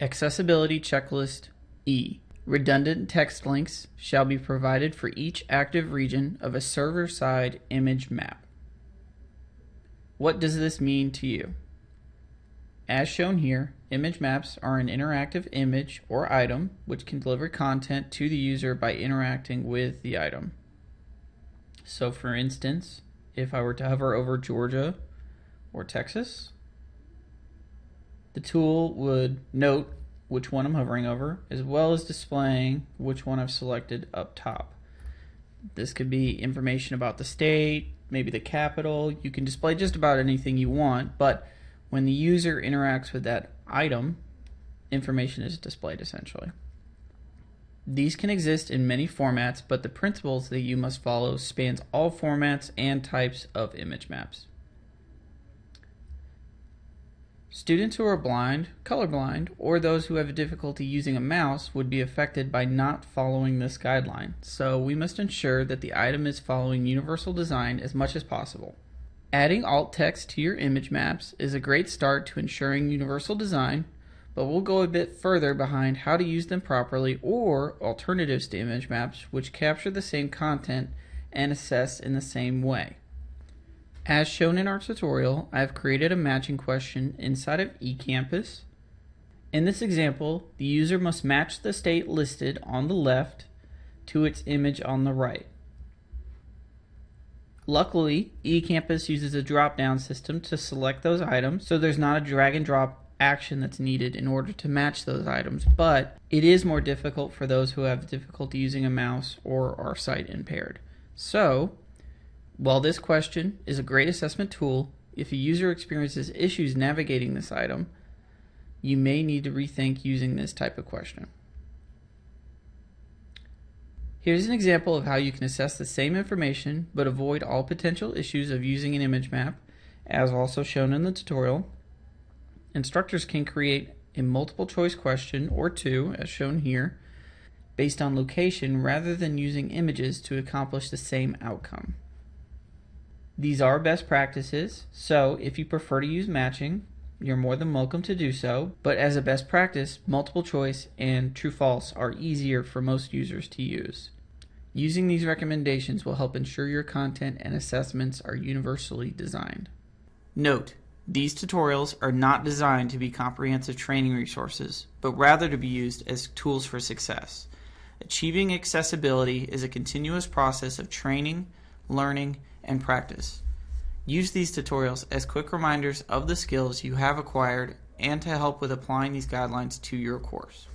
Accessibility Checklist E. Redundant text links shall be provided for each active region of a server-side image map. What does this mean to you? As shown here, image maps are an interactive image or item which can deliver content to the user by interacting with the item. So for instance, if I were to hover over Georgia or Texas, the tool would note which one I'm hovering over, as well as displaying which one I've selected up top. This could be information about the state, maybe the capital. You can display just about anything you want, but when the user interacts with that item, information is displayed essentially. These can exist in many formats, but the principles that you must follow spans all formats and types of image maps. Students who are blind, colorblind, or those who have difficulty using a mouse would be affected by not following this guideline, so we must ensure that the item is following universal design as much as possible. Adding alt text to your image maps is a great start to ensuring universal design, but we'll go a bit further behind how to use them properly or alternatives to image maps which capture the same content and assess in the same way. As shown in our tutorial, I have created a matching question inside of eCampus. In this example, the user must match the state listed on the left to its image on the right. Luckily, eCampus uses a drop-down system to select those items, so there's not a drag and drop action that's needed in order to match those items, but it is more difficult for those who have difficulty using a mouse or are sight impaired. So, while this question is a great assessment tool, if a user experiences issues navigating this item, you may need to rethink using this type of question. Here's an example of how you can assess the same information but avoid all potential issues of using an image map, as also shown in the tutorial. Instructors can create a multiple choice question or two, as shown here, based on location rather than using images to accomplish the same outcome. These are best practices, so if you prefer to use matching, you're more than welcome to do so, but as a best practice, multiple choice and true-false are easier for most users to use. Using these recommendations will help ensure your content and assessments are universally designed. Note, these tutorials are not designed to be comprehensive training resources, but rather to be used as tools for success. Achieving accessibility is a continuous process of training, learning, and practice. Use these tutorials as quick reminders of the skills you have acquired and to help with applying these guidelines to your course.